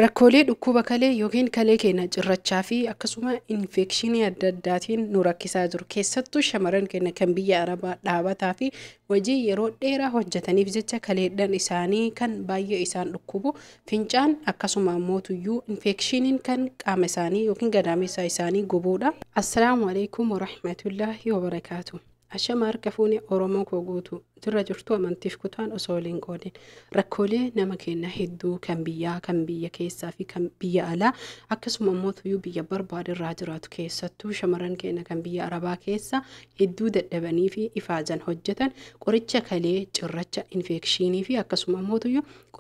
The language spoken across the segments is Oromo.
Rakkoolee dhukkuba kalee yookiin kalee keenya cirrachaa fi akkasuma infekshinii adda addaatiin nu rakkisaa jiru. Keessattuu shamarran keenya kan biyya Arabaa dhaabataa fi hojii yeroo dheeraa hojjetaniif jecha kaleedhaan isaanii kan baay'ee isaan dhukkubu fincaan akkasuma ammoo infekshiniin kan qaama isaanii yookiin gadameessa isaanii gubuudha. Assalaamu alaykum warahmatullaahi wabarakaatu. Ashama harka fuunee Oromoo koo guutuu jirra jirtu amantiif kutaan osoo waliin qoodin rakkoolee nama keenya hedduu kan biyya keessaa fi kan biyya alaa akkasuma ammoo biyya barbaadirraa jiraatu keessattuu shamarran keenya kan biyya Arabaa keessa hedduu dadhabanii fi ifaajan hojjetan qoricha kalee cirracha infekshinii fi akkasuma ammoo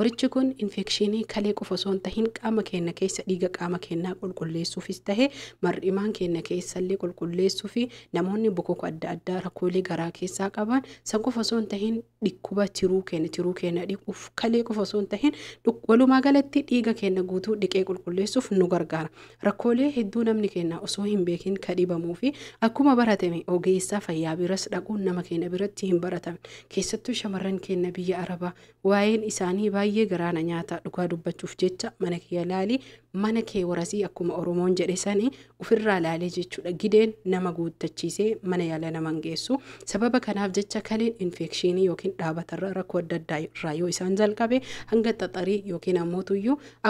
qorichi kun infekshinii kalee qofa osoo hin tahin qaama keenya keessa dhiiga qaama keenyaa qulqulleessuufis tahee mar'imaan keenya keessallee qulqulleessuu fi namoonni bokoka adda addaa rakkoolee garaa keessaa qaban san qofa osoo hin tahin dhikkuba tiruu keenya dhiquuf kalee qofa osoo hin tahin walumaa galatti dhiiga keenya guutuu dhiqee qulqulleessuuf nu gargaara. Rakkoolee hedduu namni keenya osoo hin beekin kadhibamuu fi akkuma baratame ogeessa fayyaa biras dhaquun nama keenya biratti hin baratamne. Keessattuu shamarran keenya biyya Arabaa waa'een isaanii baay'ee garaana nyaata dhugaa dubbachuuf jecha mana kee ilaali mana kee warasii akkuma Oromoon jedhe sanii ofirraa ilaalee jechuudha. Gideen nama guuttachiisee mana yaala nama geessu. Sababa kanaaf jecha kaleen infekshinii yookiin dhaabatarra rakkoo adda addaa irraa yoo isaan jalqabe hanga xaxarii yookiin ammoo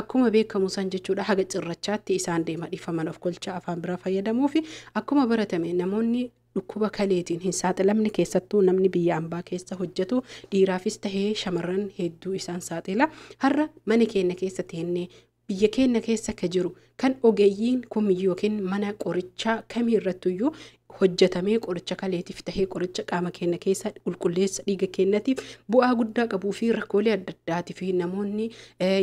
akkuma beekamu san jechuudha haga cirrachaatti isaan deema dhiifaman of kolcha afaan biraa fayyadamuu fi akkuma baratame namoonni dhukkuba kaleetiin hin saaxilamne keessattuu namni biyya ambaa keessa hojjetu dhiiraafis tahee shamarran hedduu isaan saaxila. Har'a mana keenya keessatti hennee biyya keenya keessa ka jiru kan ogeeyyiin kumiyyuu yookiin mana qorichaa kamiirrattuyyuu hojjetamee qoricha kaleetiif tahee qoricha qaama keenya keessa qulqulleessa dhiiga keenyatiif bu'aa guddaa qabuu fi rakkoolee adda addaatii fi namoonni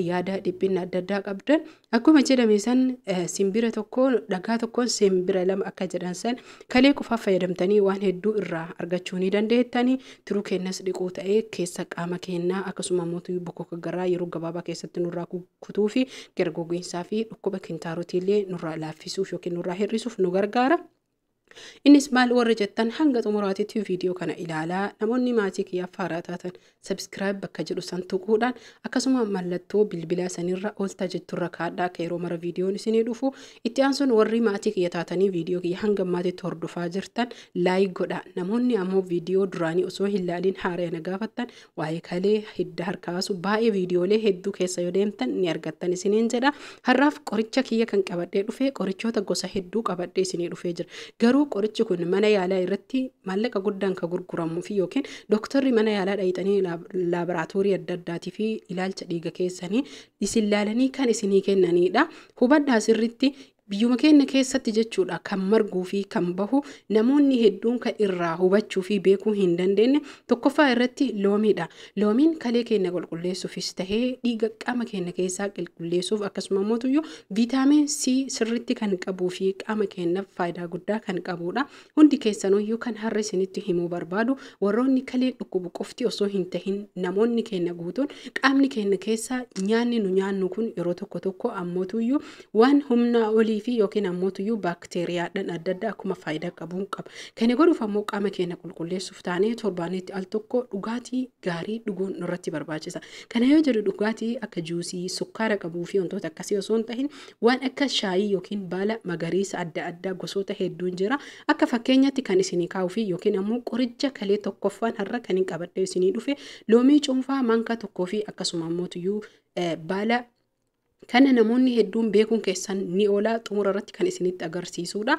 yaada dhiphina adda addaa qabdan akkuma jedhame san simbira tokko dhagaa tokkoon simbira lama akka jedhan san kalee qofaaf fayyadamtanii waan hedduu irraa argachuu ni dandeettanii tiruu keenyas dhiquu ta'ee keessa qaama keenyaa akkasuma ammoo bokoka garaa yeroo gabaabaa keessatti nurraa kutuu fi gargogiinsaa fi dhukkuba kintaarotiillee nurraa laaffisuuf yookiin nurraa hir'isuuf nu gargaara. Innis maal warra jettan hanga xumuraatitti viidiyoo kana ilaalaa namoonni maatii kiyyaaf haaraa taatan subscribe bakka jedhu san tuquudhaan akkasuma mallattoo bilbilaa sanirra ooltaa jetturra kaadhaa akka yeroo mara viidiyoon isinii dhufu itti aansuun warri maatii kiyya taatanii viidiyoo kiyya hanga maatiitti hordofaa jirtan laayik godhaa. Namoonni ammoo viidiyoo duraanii osoo hin ilaalin haaraa na gaafattan waa'ee kalee hidda harkaasu baay'ee viidiyoolee hedduu keessa yoo deemtan ni argattan isiniin jedha. Har'aaf qoricha kiyya kan qabadhee dhufee qorichoota gosa hedduu qabadhee isinii dhufee jira. Garuu qorichi kun mana yaalaa irratti maallaqa guddaan kan gurguramuu fi yookiin doktorri mana yaalaa dhayitanii laaboraatoorii adda addaatii fi ilaalcha dhiiga keessanii isin laalanii kan isinii kennanidha. Hubadhaa sirriitti biyyuma keenya keessatti jechuudha kan marguu fi kan bahu namoonni hedduun kan irraa hubachuu fi beekuu hin dandeenye tokkoffaa irratti loomiidha. Loomiin kalee keenya qulqulleessuufis tahee dhiiga qaama keenya keessaa qulqulleessuuf akkasuma ammoo viitaamin C sirriitti kan qabuu fi qaama keenyaaf faayidaa guddaa kan qabudha. Hundi keessanuyyuu kan har'a isinitti himuu barbaadu warroonni kalee dhukkubu qofti osoo hin tahin namoonni keenya guutuun qaamni keenya keessaa nyaanni nu nyaannu kun yeroo tokko ammoo waan humna olii fi yookiin ammoo baakteeriyaadhaan adda addaa akkuma faayidaa qabuun qaba. Kana godhuuf ammoo qaama keenya qulqulleessuuf taanee torbaanitti al tokko dhugaatii gaarii dhuguun nurratti barbaachisa. Kana yoo jedhu dhugaatii akka juusii, sukkaara qabuu fi wantoota akkasii osoo hin tahin waan akka shaayii yookiin baala magariisa adda addaa gosoota hedduun jira. Akka fakkeenyatti kan isinii kaa'uu fi yookiin ammoo qoricha kalee tokkoffaan har'a kan hin qabadhee isinii dhufe loomii cuunfaa maankaa tokkoo fi akkasuma ammoo baala kana namoonni hedduun beekuun keessan ni oolaa xumura irratti kan isinitti agarsiisudha.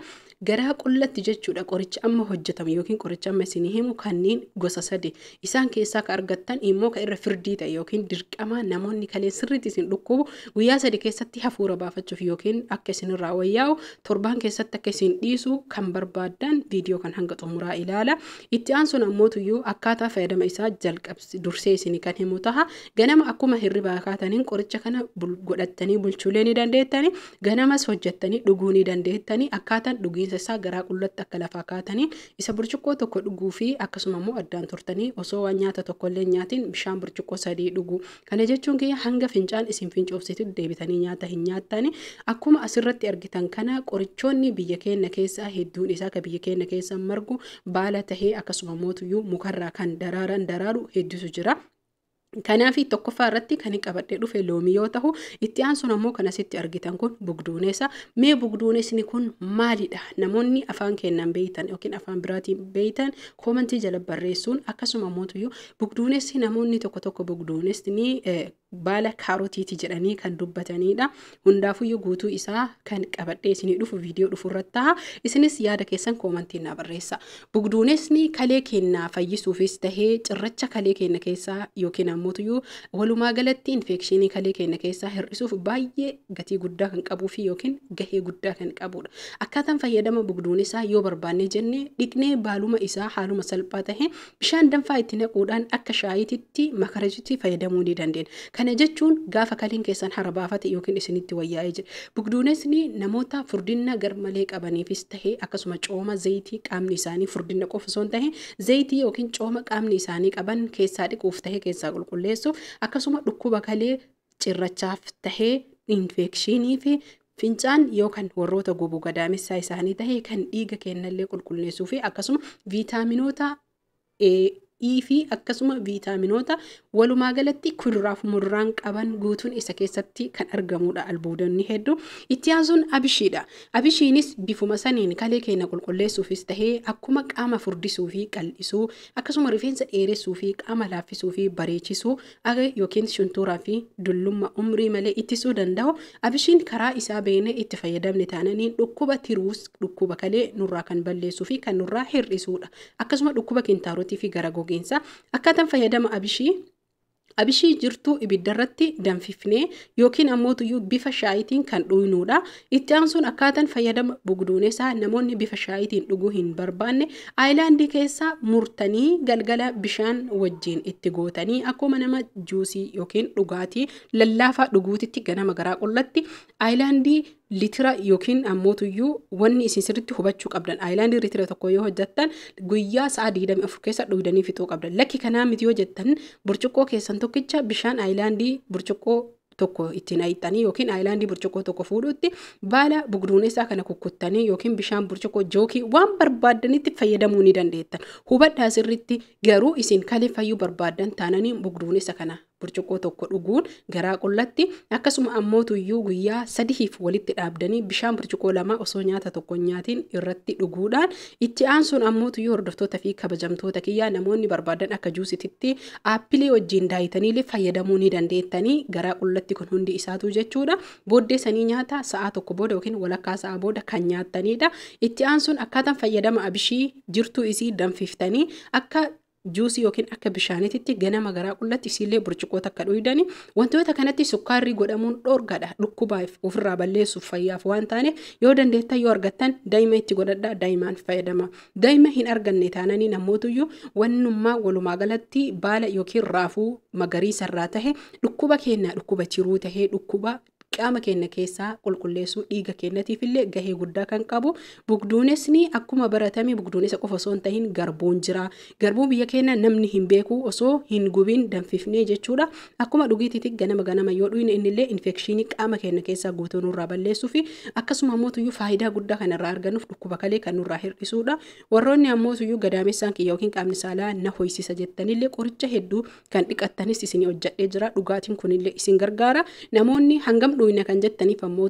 Garaa qullatti jechuudha qoricha amma hojjetame yookiin qoricha amma isinii himu kanneen gosa sadi isaan keessaa ka argattan immoo ka irra firdii ta'e yookiin dirqama namoonni kalee sirriitti isin dhukkubu guyyaa sadi keessatti hafuura baafachuuf yookiin akka isinirraa wayyaa'u torbaan keessatti akka isin dhiisu kan barbaadan viidiyoo kan hanga xumuraa ilaala. Itti aansuun ammoo akkaataa fayyadama isaa jalqabsi dursee isinii kan himu taha. Ganama akkuma hirribaa kaataniin qoricha kana godhattanii bulchuulee ni dandeettanii ganamas hojjettanii dhuguu ni dandeettanii akkaataan dhugiinsa isaa garaa qullatti akka lafaa kaatanii isa burcuqqoo tokko dhuguu fi akkasuma immoo addaan turtanii osoo waan nyaata tokkollee nyaatiin bishaan burcuqqoo 3 dhuguu. Kana jechuun kiyya hanga fincaan isin fincoofsitu deebitanii nyaata hin nyaattanii akkuma asirratti argitan kana qorichoonni biyya keenya keessaa hedduun isaa ka biyya keenya keessa margu baala tahee akkasuma immoo mukarraa kan daraaru hedduutu jira. Kanaafi tokkoffaa irratti kan qabadhee dhufe loomii yoo ta'u, itti aansuun ammoo kan asitti argitan kun bugduuneessa. Mee bugduuneessni kun maalidha? Namoonni afaan keenyaan beeytan yookiin afaan biraatiin beeytan koomentii jala barreessuun akkasuma ammoo bugduunessi namoonni tokko bugduunessni baala kaarotiiti jedhanii kan dubbatanidha. Hundaafuyyuu guutuu isaa kan qabadhee isinii dhufu viidiyoo dhufu irratti ta'a. Isinis yaada keessan koomentiin na barreessa. Bugduunesni kalee keenya fayyisuufis tahee cirracha kalee keenya keessaa yookiin ammoo walumaa galatti infekshinii kalee keenya keessaa hir'isuuf baay'ee gatii guddaa kan qabuu fi yookiin gahee guddaa kan qabudha. Akkaataan fayyadama bugduunessaa yoo barbaanne jenne dhiqnee baaluma isaa haaluma salphaa tahee bishaan danfaa itti naquudhaan akka shaayiitti makarajitti fayyadamuu ni dandeenya. Kana jechuun gaafa kaliin keessan harabaafate yookiin isinitti wayyaa'ee jira. Bugduunesni namoota furdina garmalee qabaniifis tahee akkasuma cooma zayitii qaamni isaanii furdina qofa osoo hin taane zayitii yookiin cooma qaamni isaanii qaban keessaa dhiquuf tahee keessaa qulqulleessuuf akkasuma dhukkuba kalee cirrachaaf tahee infekshinii fi fincaan yookaan warroota gubuu gadaamessaa isaanii tahee kan dhiiga kennallee qulqulleessuu fi akkasuma viitaaminoota fi akkasuma viitaaminoota walumaa galatti kuduraaf muduraan qaban guutuun isa keessatti kan argamudha. Albuudonni hedduu itti aansuun abishiidha. Abishiinis bifuma saniin kalee keenya qulqulleessuufis tahee akkuma qaama furdisuu fi qal'isuu akkasuma rifeensa dheeressuu fi qaama laaffisuu fi bareechisuu yookiin shuntuuraa fi dullummaa umrii malee ittisuu danda'u. Abishiin karaa isaa beeknee itti fayyadamne taananiin dhukkuba tiruus dhukkuba kalee nurraa kan balleessuu fi kan nurraa hir'isuudha. Akkasuma dhukkuba kintaarotii fi gara akkaataan fayyadama abishii jirtuu ibiddarratti danfifnee yookiin ammoo bifa shaayitiin kan dhuynuudha. Itti aansuun akkaataan fayyadama bugduunessaa namoonni bifa shaayitiin dhuguu hin barbaanne aayilaandii keessaa murtanii galgala bishaan wajjin itti gootanii akkuma nama juusii yookiin dhugaatii lallaafaa dhuguutitti ganama garaa qullatti aayilaandii litira yookiin ammoo wanni isin sirriitti hubachuu qabdan aayilaandii litira tokko yoo hojjettan guyyaa sa'a 24 keessa dhugdanii fixuu qabdan. Lakki kanaa miti yoo jettan burcuqqoo keessan tokkicha bishaan aayilaandii burcuqqoo tokko ittiin ayixanii yookiin aayilaandii burcuqqoo tokko fuudhutti baala bugduunessaa kana kukkuttanii yookiin bishaan burcuqqoo jookii waan barbaadanitti fayyadamuu ni dandeettan. Hubadhaa sirriitti garuu isin kalee fayyuu barbaadan taananii bugduunessa kana burcuqqoo tokko dhuguun garaa qullatti akkasuma ammoo guyyaa 3 walitti dhaabdanii bishaan burcuqqoo 2 osoo nyaata tokko nyaatiin irratti dhuguudhaan itti aansuun ammoo hordoftoota fi kabajamtoota kiyyaa namoonni barbaadan akka juusititti aappilii wajjin daayitanii fayyadamuu ni dandeettanii garaa qullatti kun hundi isaatu jechuudha. Booddee sanii nyaata sa'a tokko booda yookiin walakkaa sa'a booda kan nyaatanidha. Itti aansuun akkaataan fayyadama abishii jirtuu isii danfiftanii akka juusii yookiin akka bishaanitti ganama garaa qullatti isiillee burcuqqoo takka dhuydanii wantoota kanatti sukkaarrii godhamuun dhoorgadha. Dhukkubaaf ofirraa balleessuuf fayyaaf waan taaneef yoo dandeettan yoo argattan daa'ima itti godhadhaa daa'imaan fayyadama. Daa'ima hin arganne taananii namootuyyuu wannummaa walumaa galatti baala yookiin raafuu magariisarraa tahe dhukkuba keenya dhukkuba tiruu tahee dhukkuba qaama keenya keessaa qulqulleessuu dhiiga keenyatiif illee gahee guddaa kan qabu. Bugduunesni akkuma baratame bugduunessa qofa osoo hin tahin garbuun jira. Garbuu biyya keenya namni hin beeku osoo hin gubin danfifnee jechuudha. Akkuma dhugiititti ganama yoo dhuyne innillee infekshinii qaama keenya keessaa guutuu nurraa balleessuu fi akkasuma ammoo faayidaa guddaa kan irraa argannuuf dhukkuba kalee kan nurraa hir'isuudha. Warroonni ammoo gadaamessaan kiyya yookiin qaamni saalaa na hoysisa jettanillee qoricha hedduu kan dhiqattanis isin hojjadhee jira. Dhugaatiin kunillee isin gargaara. Namoonni hangam dhuyna kan jettaniif ammoo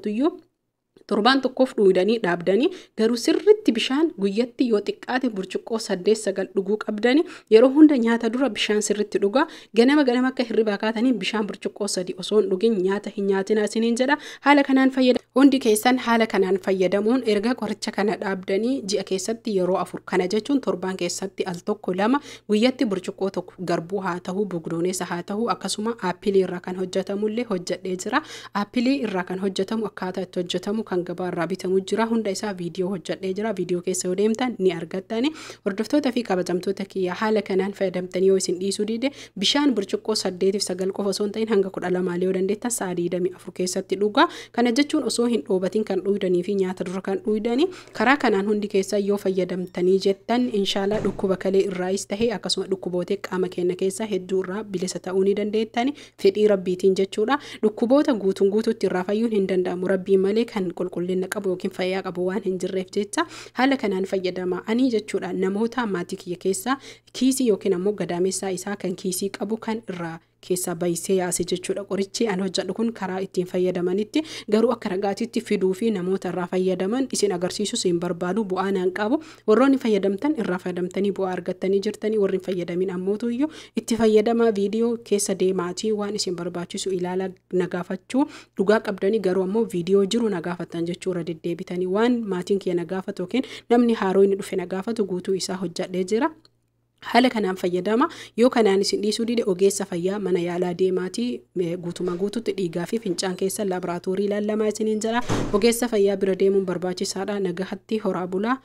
torbaan tokkoof dhuydanii dhaabdanii garuu sirriitti bishaan guyyatti yoo xiqqaate burcuqqoo 8-9 dhuguu qabdanii yeroo hunda nyaata dura bishaan sirriitti dhugaa. Ganama akka hirribaa kaatanii bishaan burcuqqoo 3 osoo hin dhugin nyaata hin nyaatina isiniin jedha. Haala kanaan fayyadamu hundi keessan haala kanaan fayyadamuun erga qoricha kana dhaabdanii ji'a keessatti yeroo 4 kana jechuun torbaan keessatti al tokko 2 guyyatti burcuqqoo tokko garbuu haa ta'u bugduuneessa haa ta'u akkasuma aappilii irraa kan hojjetamullee hojjedhee jira. Aappilii irraa kan hojjetamu akkaataa itti hojjetamu kan gabaarraa bitamu jira. Hunda isaa viidiyoo hojjedhee jira. Viidiyoo keessa yoo deemtan ni argattani. Hordoftoota fi kabajamtoota kiyya haala kanaan fayyadamtanii yoo isin dhiisuu dide bishaan burcuqqoo 8-9 qofa osoo hin ta'in hanga 12 yoo dandeettan sa'a 24 keessatti dhugaa. Kana jechuun osoo hin dhoobatin kan dhuydanii fi nyaata dura kan dhuydanii karaa kanaan hundi keessa yoo fayyadamtanii jettan inshallah dhukkuba kalee irraayis tahee akkasuma dhukkuboota qaama keenya keessa hedduu irraa bilisa ta'uu ni dandeettani. Fedhii rabbiitiin jechuudha. Dhukkuboota guutuutti irraa fayyuun hin danda'amu. Rabbii malee kan qulqullina qabu yookiin fayyaa qabu waan hin jirreef jecha haala kanaan fayyadama ani jechuudha. Namoota maatii kiyya keessa kiisii yookiin ammoo gadaamessaa isaa kan kiisii qabu kan irraa keessaa baay'isee yaase jechuudha. Qorichi an hojjedhu kun karaa ittiin fayyadamanitti garuu akka ragaatitti fiduu fi namoota irraa fayyadaman isin agarsiisus hin barbaadu, bu'aa naan qabu. Warroonni fayyadamtan irraa fayyadamtanii bu'aa argattanii jirtanii, warri fayyadamin ammootu iyyuu itti fayyadamaa viidiyoo keessa deemaatii waan isin barbaachisu ilaala nagaafachuu dhugaa qabdanii garuu ammoo viidiyoo jiru nagaafatan jechuudha deddeebitanii waan maatiin kee nagaafatu yookiin namni haaroo inni dhufe nagaafatu guutuu isaa hojjadhee jira. Haala kanaan fayyadama yoo kanaan isin dhiisuu dide ogeessa fayyaa mana yaalaa deemaatii guutuma guututti dhiigaa fi fincaan keessa laaboraatoorii ilaalamaa isiniin jira. Ogeessa fayyaa bira deemuun barbaachisaadha. Nagahatti horaa bulaa.